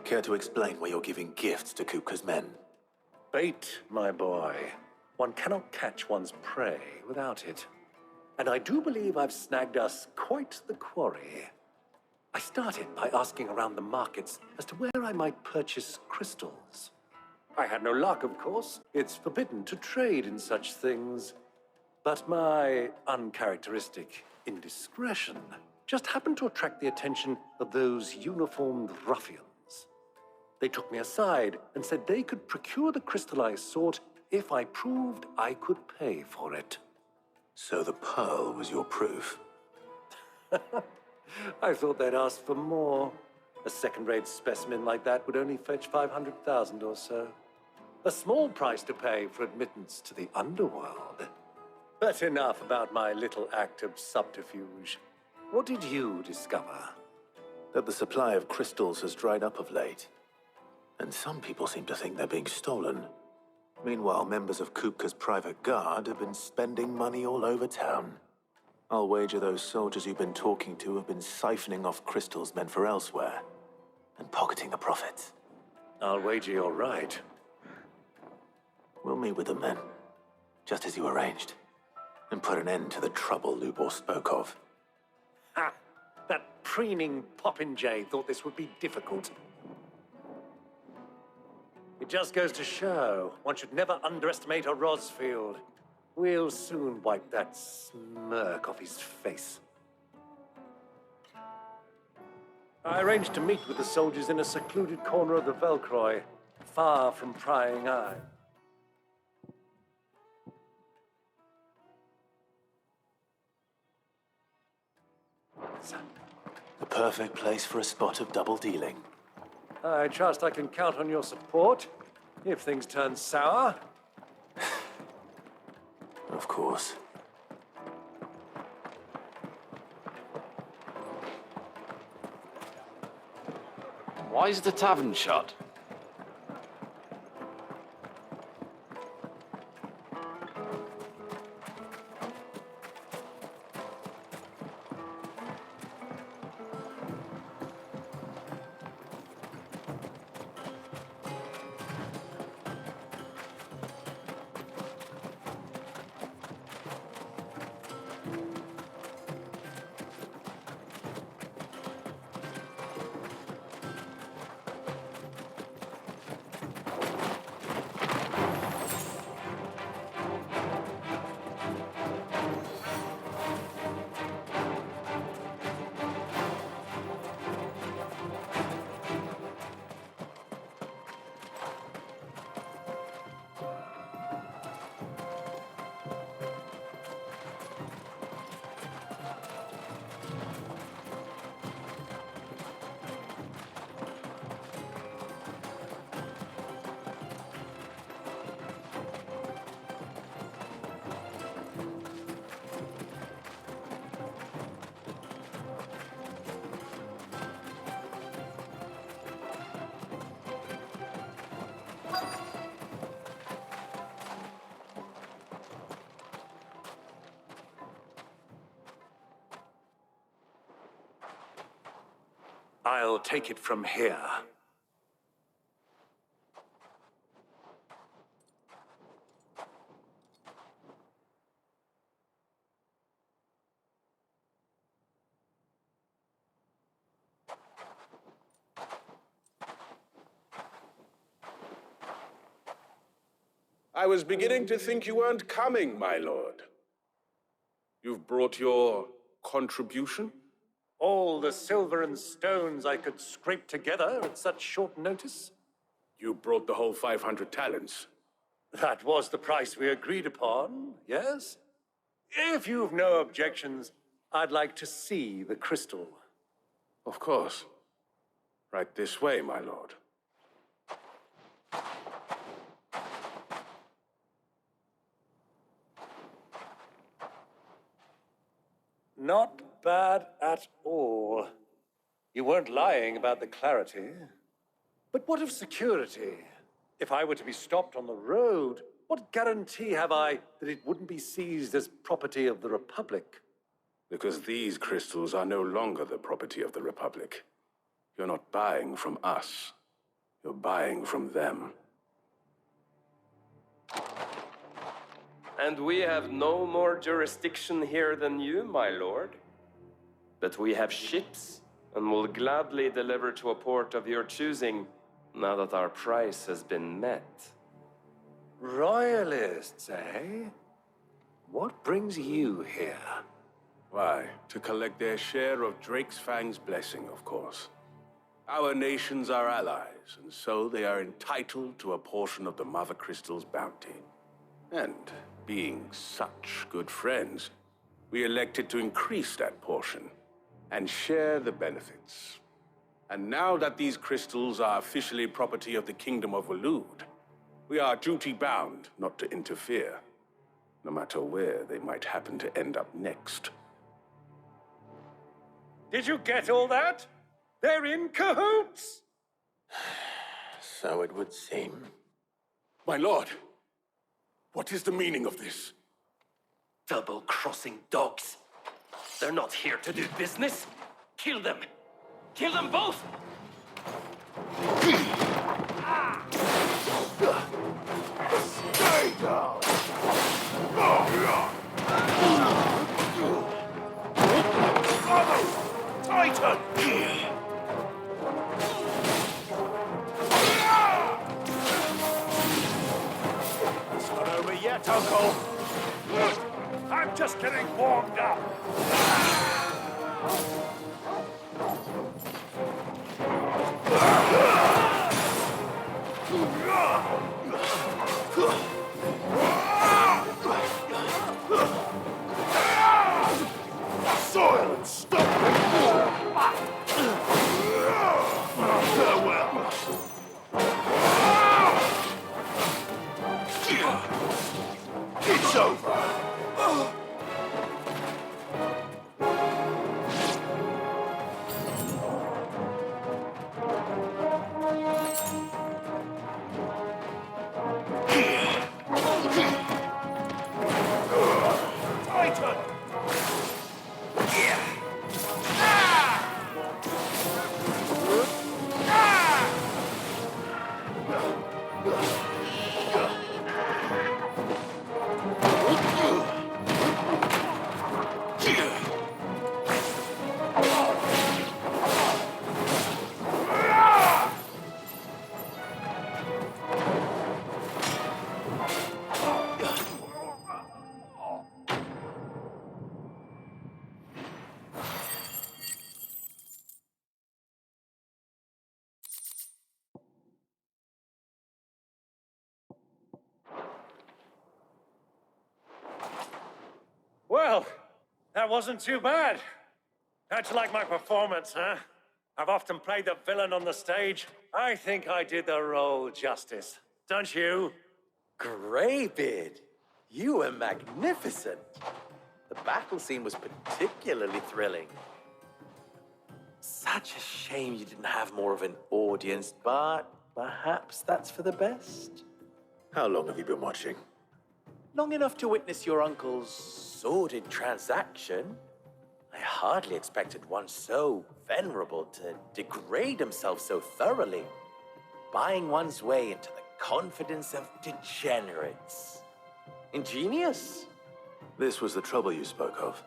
Care to explain why you're giving gifts to Kupka's men? Bait, my boy. One cannot catch one's prey without it. And I do believe I've snagged us quite the quarry. I started by asking around the markets as to where I might purchase crystals. I had no luck, of course. It's forbidden to trade in such things. But my uncharacteristic indiscretion just happened to attract the attention of those uniformed ruffians. They took me aside and said they could procure the crystal I sought if I proved I could pay for it. So the pearl was your proof? I thought they'd ask for more. A second-rate specimen like that would only fetch 500,000 or so. A small price to pay for admittance to the underworld. But enough about my little act of subterfuge. What did you discover? That the supply of crystals has dried up of late. And some people seem to think they're being stolen. Meanwhile, members of Kupka's private guard have been spending money all over town. I'll wager those soldiers you've been talking to have been siphoning off crystals meant for elsewhere, and pocketing the profits. I'll wager you're right. We'll meet with them then, just as you arranged, and put an end to the trouble Lubor spoke of. Ha! That preening popinjay thought this would be difficult. It just goes to show, one should never underestimate a Rosfield. We'll soon wipe that smirk off his face. I arranged to meet with the soldiers in a secluded corner of the Velcroy, far from prying eye. The perfect place for a spot of double dealing. I trust I can count on your support, if things turn sour. Of course. Why is the tavern shut? I'll take it from here. I was beginning to think you weren't coming, my lord. You've brought your contribution? All the silver and stones I could scrape together at such short notice? You brought the whole 500 talents. That was the price we agreed upon, yes? If you've no objections, I'd like to see the crystal. Of course. Right this way, my lord. Not bad at all. You weren't lying about the clarity. But what of security? If I were to be stopped on the road, what guarantee have I that it wouldn't be seized as property of the Republic? Because these crystals are no longer the property of the Republic. You're not buying from us. You're buying from them. And we have no more jurisdiction here than you, my lord. But we have ships, and will gladly deliver to a port of your choosing, now that our price has been met. Royalists, eh? What brings you here? Why, to collect their share of Drake's Fang's blessing, of course. Our nations are allies, and so they are entitled to a portion of the Mother Crystal's bounty. And, being such good friends, we elected to increase that portion and share the benefits. And now that these crystals are officially property of the Kingdom of Waloed, we are duty-bound not to interfere, no matter where they might happen to end up next. Did you get all that? They're in cahoots! So it would seem. My lord, what is the meaning of this? Double-crossing dogs. They're not here to do business. Kill them. Kill them both! Stay down! Titan! It's not over yet, Uncle. I'm just getting warmed up. Soil and stone! Farewell! It's over! Titan! Well, that wasn't too bad. How'd you like my performance, huh? I've often played the villain on the stage. I think I did the role justice. Don't you? Greybeard, you were magnificent. The battle scene was particularly thrilling. Such a shame you didn't have more of an audience, but perhaps that's for the best. How long have you been watching? Long enough to witness your uncle's sordid transaction. I hardly expected one so venerable to degrade himself so thoroughly, buying one's way into the confidence of degenerates. Ingenious. This was the trouble you spoke of.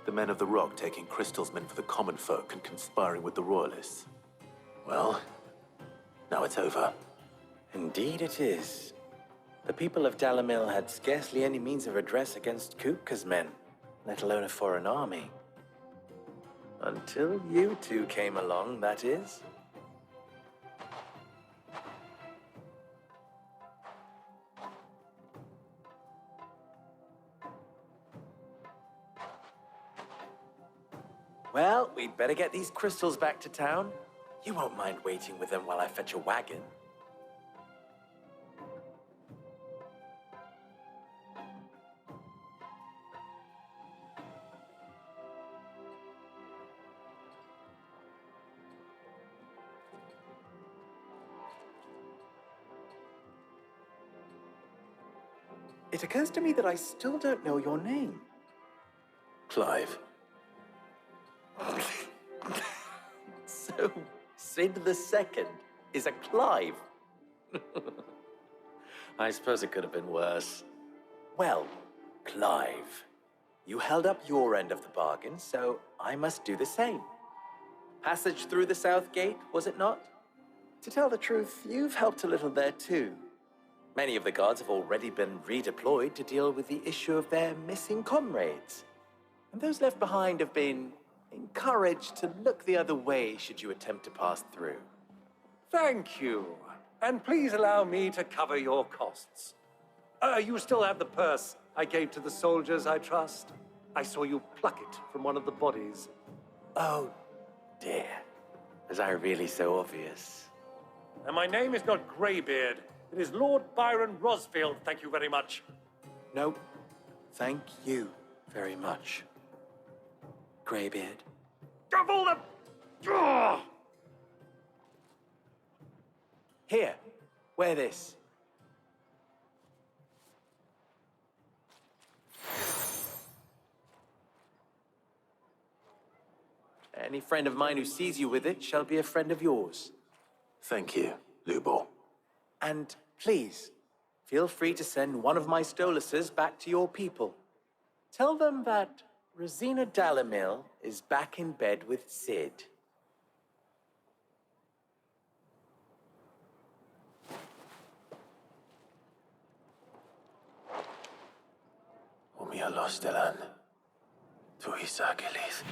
The men of the Rock taking crystals meant for the common folk and conspiring with the Royalists. Well, now it's over. Indeed it is. The people of Dalamil had scarcely any means of redress against Kupka's men, let alone a foreign army. Until you two came along, that is. Well, we'd better get these crystals back to town. You won't mind waiting with them while I fetch a wagon. It occurs to me that I still don't know your name. Clive. So, Sid the Second. is a Clive. I suppose it could have been worse. Well, Clive, you held up your end of the bargain, so I must do the same. Passage through the South Gate, was it not? To tell the truth, you've helped a little there too. Many of the guards have already been redeployed to deal with the issue of their missing comrades. And those left behind have been encouraged to look the other way should you attempt to pass through. Thank you. And please allow me to cover your costs. You still have the purse I gave to the soldiers, I trust? I saw you pluck it from one of the bodies. Oh, dear. Was I really so obvious? And my name is not Greybeard. It is Lord Byron Rosfield, thank you very much. No, thank you very much, Greybeard. Double the... Ugh! Here, wear this. Any friend of mine who sees you with it shall be a friend of yours. Thank you, Lubor. And please, feel free to send one of my Stoluses back to your people. Tell them that Rosina Dalamil is back in bed with Sid. Umia lostelan. Tu isagelis.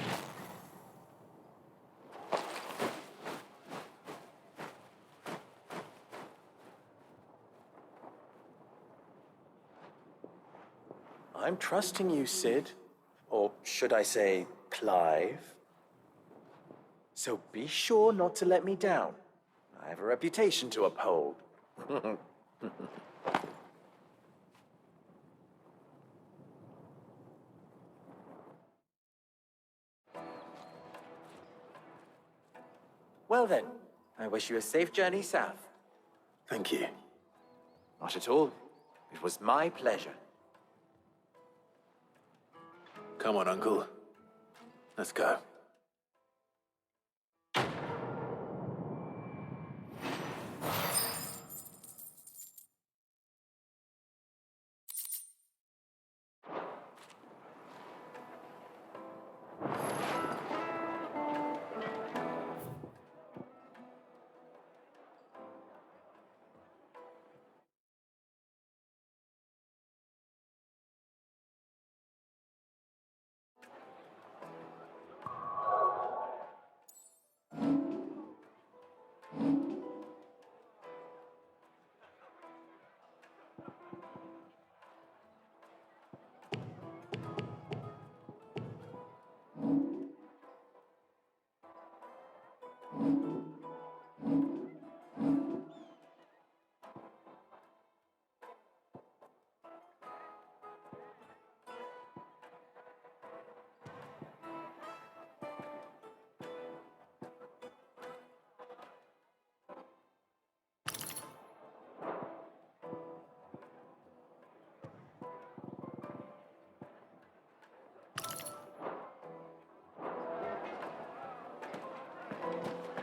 I'm trusting you, Sid. Or should I say, Clive? So be sure not to let me down. I have a reputation to uphold. Well then, I wish you a safe journey south. Thank you. Not at all. It was my pleasure. Come on, Uncle. Let's go.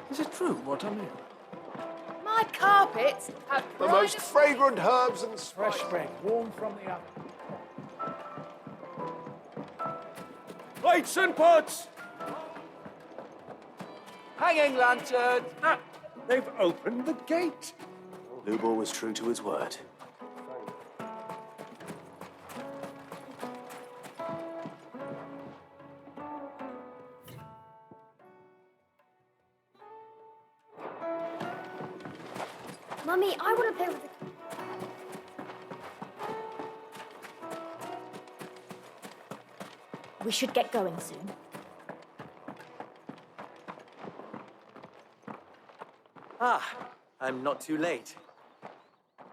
Is it true what I mean? My carpets have The most fragrant herbs and Fresh spices. bread, warm from the oven. Lights and pots! Hanging lantern! Ah, they've opened the gate. Lubor was true to his word. Mummy, I want to play with the... We should get going soon. Ah, I'm not too late.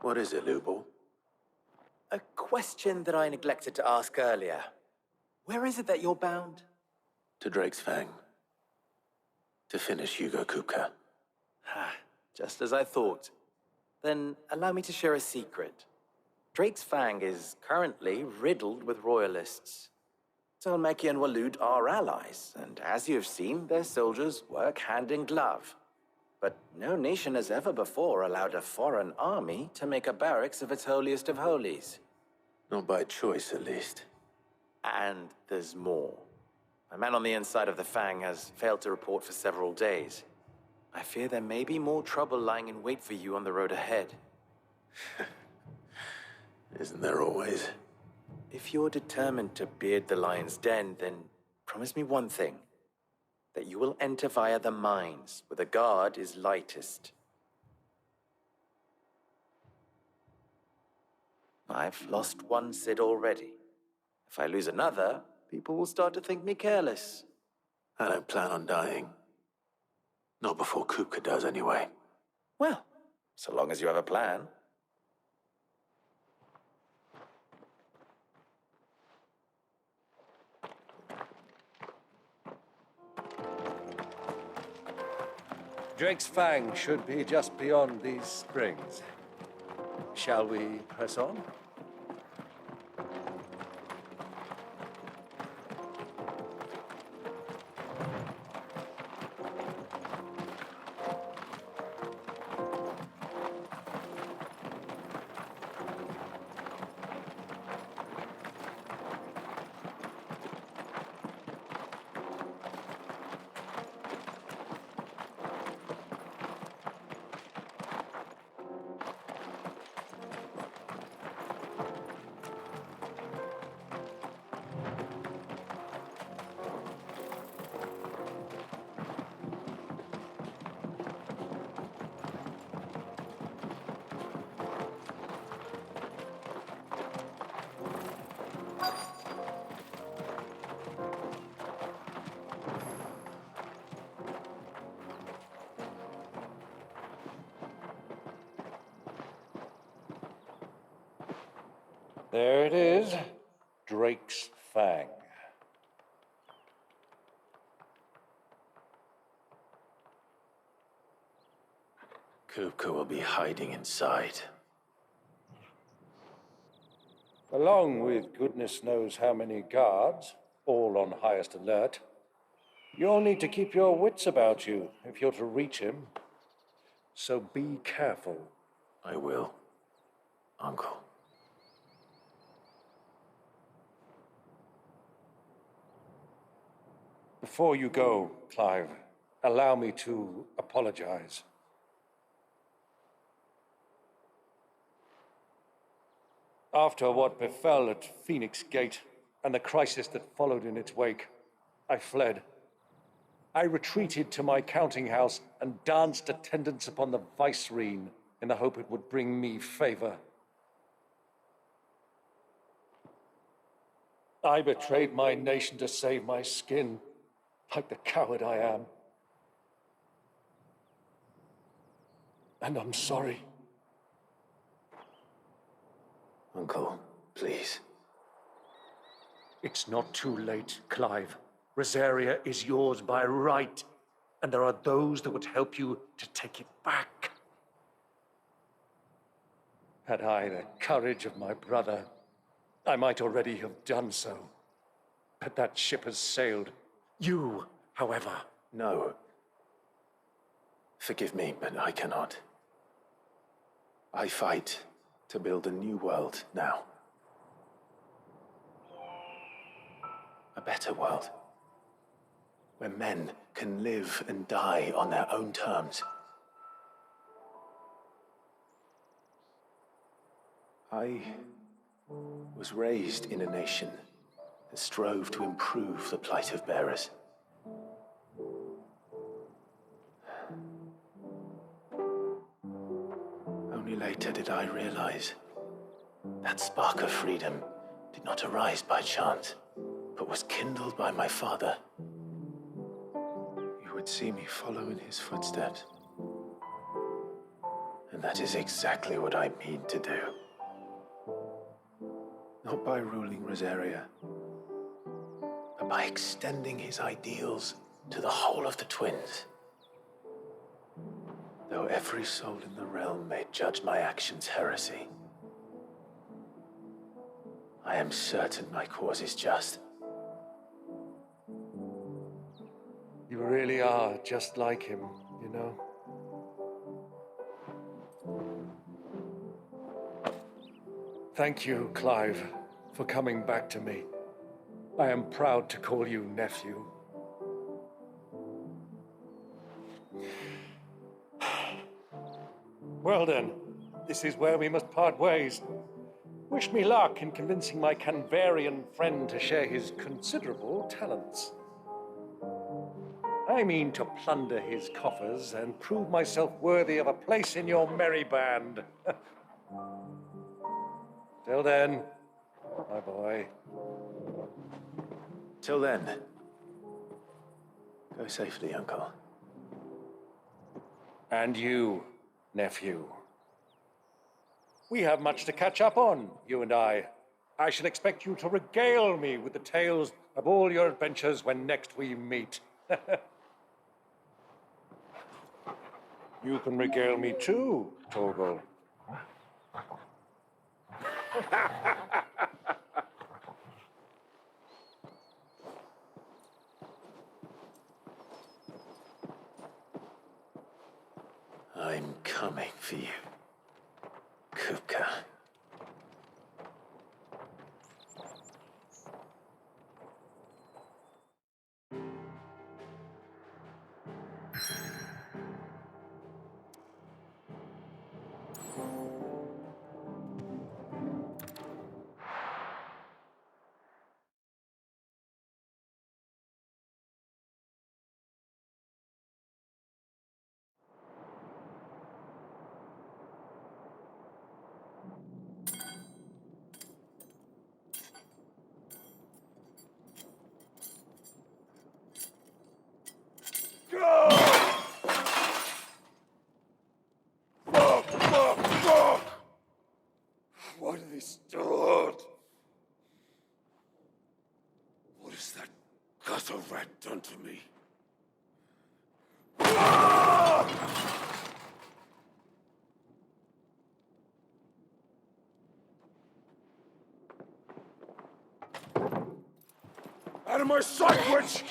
What is it, Lubor? A question that I neglected to ask earlier. Where is it that you're bound? To Drake's Fang. To finish Hugo Kupka. Ah, just as I thought. Then allow me to share a secret. Drake's Fang is currently riddled with royalists. Talmeki and Walud are allies, and as you have seen, their soldiers work hand in glove. but no nation has ever before allowed a foreign army to make a barracks of its holiest of holies. Not by choice, at least. And there's more. A man on the inside of the Fang has failed to report for several days. I fear there may be more trouble lying in wait for you on the road ahead. Isn't there always? If you're determined to beard the lion's den, then promise me one thing. That you will enter via the mines, where the guard is lightest. I've lost one Cid already. If I lose another, people will start to think me careless. I don't plan on dying. Not before Kupka does, anyway. Well, so long as you have a plan. Drake's Fang should be just beyond these springs. Shall we press on? There it is, Drake's Fang. Kupka will be hiding inside. Along with goodness knows how many guards, all on highest alert. You'll need to keep your wits about you if you're to reach him. So be careful. I will, Uncle. Before you go, Clive, allow me to apologize. After what befell at Phoenix Gate and the crisis that followed in its wake, I fled. I retreated to my counting house and danced attendance upon the vicereine in the hope it would bring me favor. I betrayed my nation to save my skin, like the coward I am. And I'm sorry. Uncle, please. It's not too late, Clive. Rosaria is yours by right, and there are those that would help you to take it back. Had I the courage of my brother, I might already have done so. But that ship has sailed. You, however... No. Forgive me, but I cannot. I fight to build a new world now. A better world. Where men can live and die on their own terms. I was raised in a nation that strove to improve the plight of bearers. Only later did I realize that spark of freedom did not arise by chance, but was kindled by my father. You would see me follow in his footsteps. And that is exactly what I mean to do. Not by ruling Rosaria, but by extending his ideals to the whole of the twins. Though every soul in the realm may judge my actions heresy, I am certain my cause is just. You really are just like him, you know? Thank you, Clive, for coming back to me. I am proud to call you nephew. Well then, this is where we must part ways. Wish me luck in convincing my Canvarian friend to share his considerable talents. I mean to plunder his coffers and prove myself worthy of a place in your merry band. Till then, my boy. Till then, go safely, Uncle. And you, nephew. We have much to catch up on, you and I. I shall expect you to regale me with the tales of all your adventures when next we meet. You can regale me too, Chocobo. I'm coming for you, Kupka. Fuck! Why do they still hurt? What has that gutter rat done to me? Out of my sight, witch!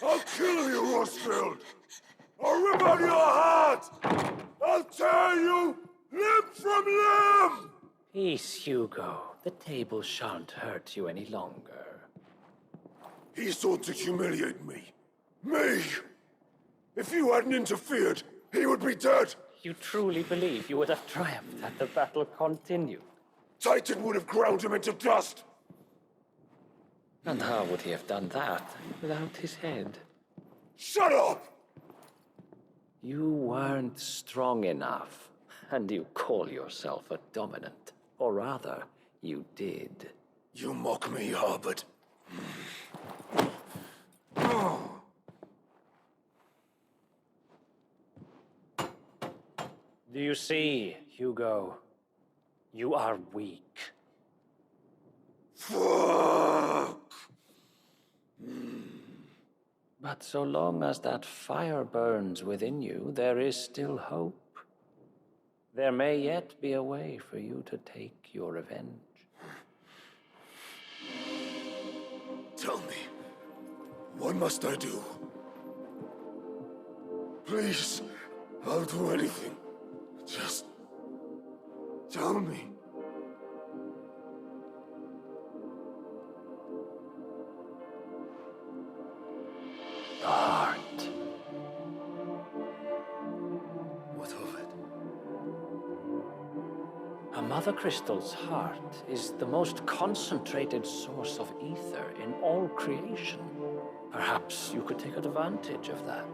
I'll kill you, Rosfield! I'll rip out your heart! I'll tear you limb from limb! Peace, Hugo. The table shan't hurt you any longer. He sought to humiliate me. Me! If you hadn't interfered, he would be dead! You truly believe you would have triumphed had the battle continued? Titan would have ground him into dust! And how would he have done that without his head? Shut up! You weren't strong enough, and you call yourself a dominant. Or rather, you did. You mock me, Harbert. Do you see, Hugo? You are weak. Fuck! But so long as that fire burns within you, there is still hope. There may yet be a way for you to take your revenge. Tell me, what must I do? Please, I'll do anything. Just tell me. The heart. What of it? A mother crystal's heart is the most concentrated source of ether in all creation. Perhaps you could take advantage of that.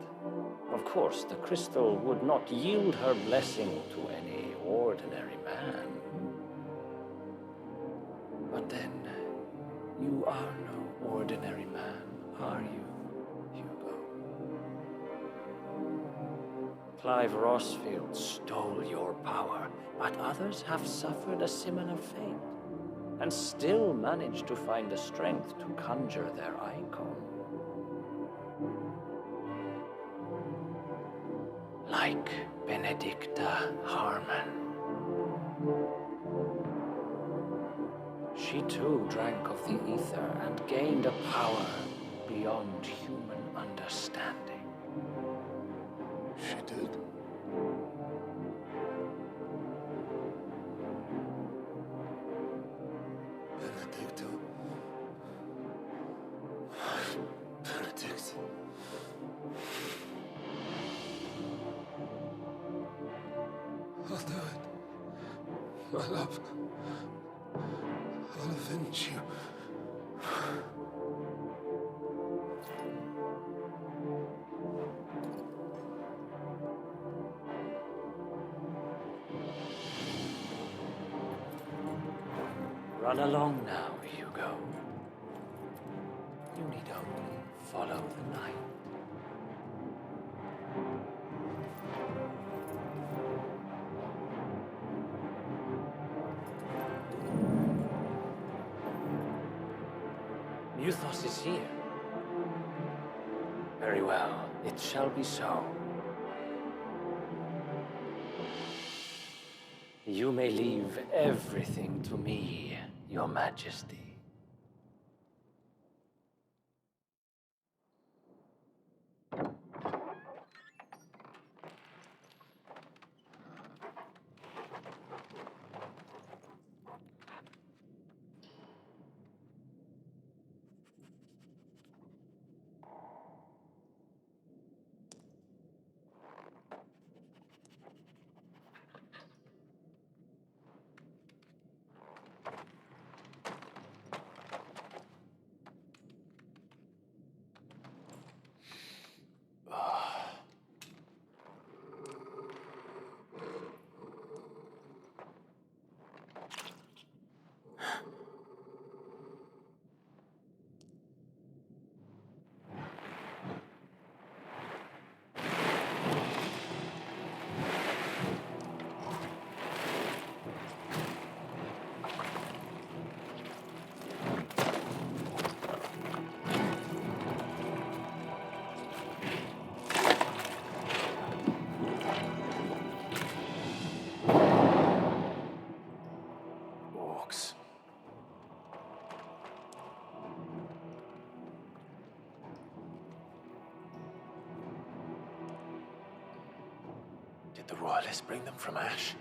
Of course, the crystal would not yield her blessing to any ordinary man. But then, you are no ordinary man, are you, Hugo? Clive Rosfield stole your power, but others have suffered a similar fate, and still managed to find the strength to conjure their Eikon. Like Benedicta Harmon. She too drank of the ether and gained a power beyond human understanding. She did. Benedicto. Benedict. I'll do it. My love. I'll avenge you. Run along now, Hugo. You need only follow the night. Muthos is here. Very well, it shall be so. You may leave everything to me, Your Majesty. Did the Royalists bring them from Ash?